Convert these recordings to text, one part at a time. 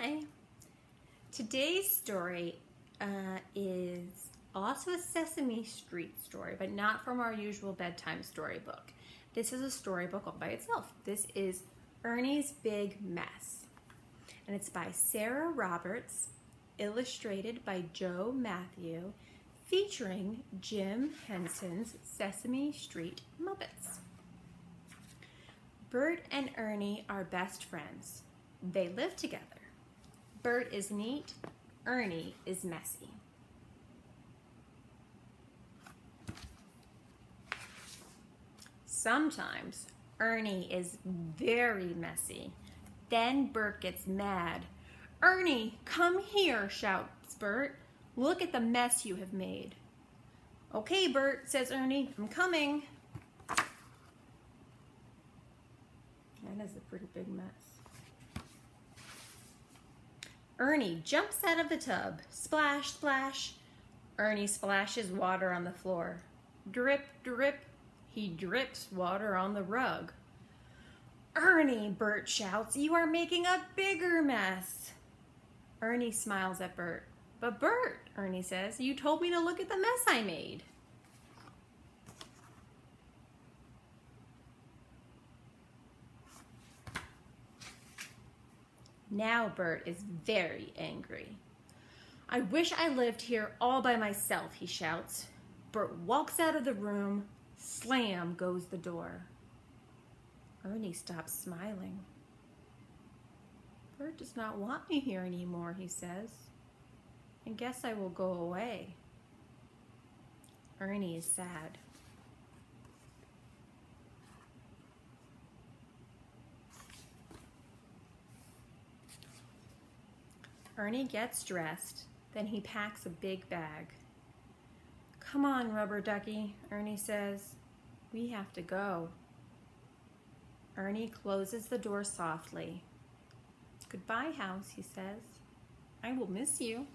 Hi. Today's story is also a Sesame Street story, but not from our usual bedtime storybook. This is a storybook all by itself. This is Ernie's Big Mess, and it's by Sarah Roberts, illustrated by Joe Matthew, featuring Jim Henson's Sesame Street Muppets. Bert and Ernie are best friends. They live together. Bert is neat, Ernie is messy. Sometimes Ernie is very messy. Then Bert gets mad. "Ernie, come here," shouts Bert. "Look at the mess you have made." "Okay, Bert," says Ernie, "I'm coming." That is a pretty big mess. Ernie jumps out of the tub. Splash, splash. Ernie splashes water on the floor. Drip, drip. He drips water on the rug. "Ernie," Bert shouts, "you are making a bigger mess." Ernie smiles at Bert. "But Bert," Ernie says, "you told me to look at the mess I made." Now Bert is very angry. "I wish I lived here all by myself," he shouts. Bert walks out of the room. Slam goes the door. Ernie stops smiling. "Bert does not want me here anymore," he says. "I guess I will go away." Ernie is sad. Ernie gets dressed, then he packs a big bag. "Come on, Rubber Ducky," Ernie says. "We have to go." Ernie closes the door softly. "Goodbye, house," he says. "I will miss you."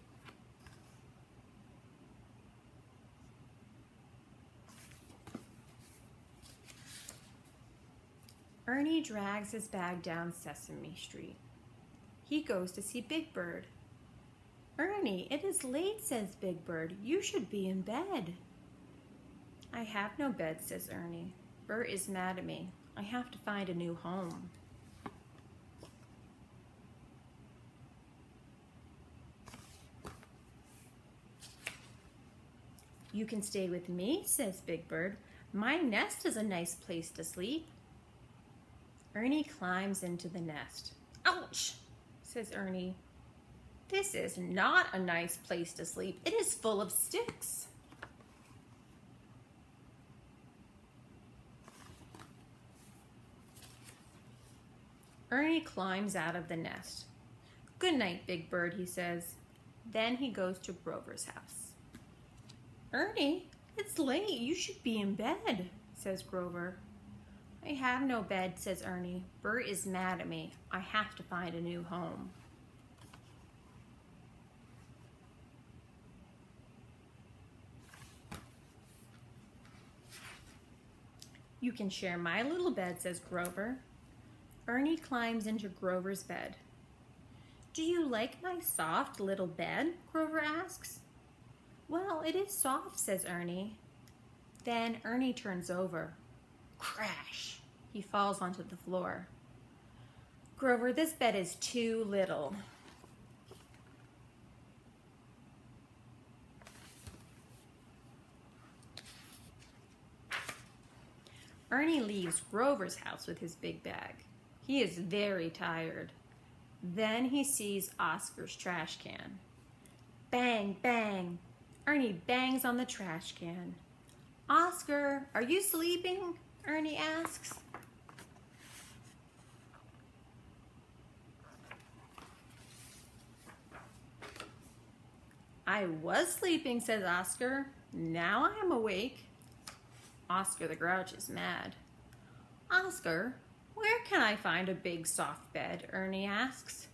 Ernie drags his bag down Sesame Street. He goes to see Big Bird. "Ernie, it is late," says Big Bird. "You should be in bed." "I have no bed," says Ernie. "Bert is mad at me. I have to find a new home." "You can stay with me," says Big Bird. "My nest is a nice place to sleep." Ernie climbs into the nest. "Ouch!" says Ernie. "This is not a nice place to sleep. It is full of sticks." Ernie climbs out of the nest. "Good night, Big Bird," he says. Then he goes to Grover's house. "Ernie, it's late. You should be in bed," says Grover. "I have no bed," says Ernie. "Bert is mad at me. I have to find a new home." "You can share my little bed," says Grover. Ernie climbs into Grover's bed. "Do you like my soft little bed?" Grover asks. "Well, it is soft," says Ernie. Then Ernie turns over. Crash! He falls onto the floor. "Grover, this bed is too little." Ernie leaves Grover's house with his big bag. He is very tired. Then he sees Oscar's trash can. Bang, bang! Ernie bangs on the trash can. "Oscar, are you sleeping?" Ernie asks. "I was sleeping," says Oscar. "Now I am awake." Oscar the Grouch is mad. "Oscar, where can I find a big soft bed?" Ernie asks.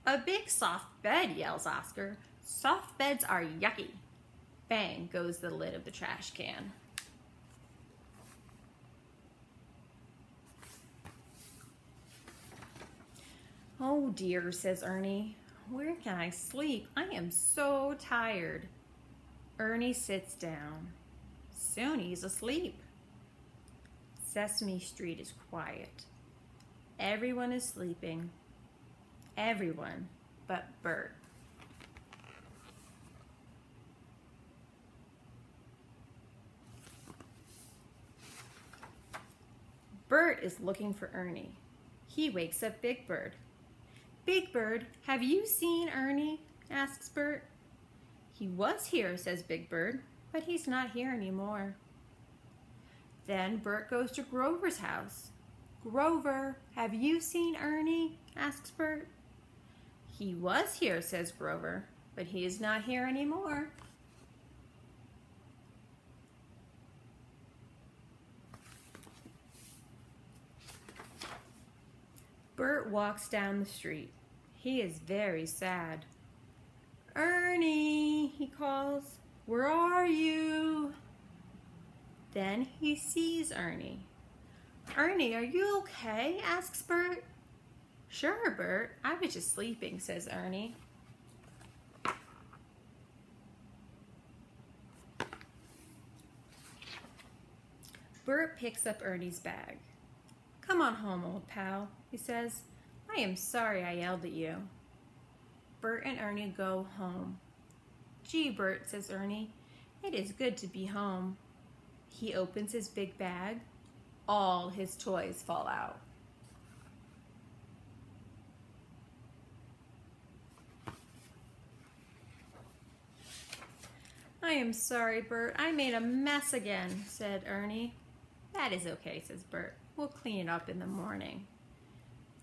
"A big soft bed," yells Oscar. "Soft beds are yucky." Bang goes the lid of the trash can. Oh dear, says Ernie. Where can I sleep? I am so tired. Ernie sits down. Soon he's asleep. Sesame Street is quiet. Everyone is sleeping. Everyone but Bert. Bert is looking for Ernie. He wakes up Big Bird. Big Bird, have you seen Ernie? Asks Bert. He was here, says Big Bird, but he's not here anymore. Then Bert goes to Grover's house. Grover, have you seen Ernie? Asks Bert. He was here, says Grover, but he is not here anymore. Bert walks down the street. He is very sad. Ernie, he calls, where are you? Then he sees Ernie. Ernie, are you okay? Asks Bert. Sure, Bert. I was just sleeping, says Ernie. Bert picks up Ernie's bag. Come on home, old pal, he says. I am sorry I yelled at you. Bert and Ernie go home. Gee, Bert, says Ernie, it is good to be home. He opens his big bag. All his toys fall out. I am sorry, Bert. I made a mess again, said Ernie. That is okay, says Bert. We'll clean it up in the morning.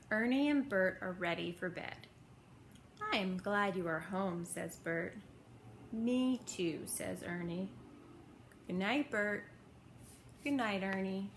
Ernie and Bert are ready for bed. I am glad you are home, says Bert. Me too, says Ernie. Good night, Bert. Good night, Ernie.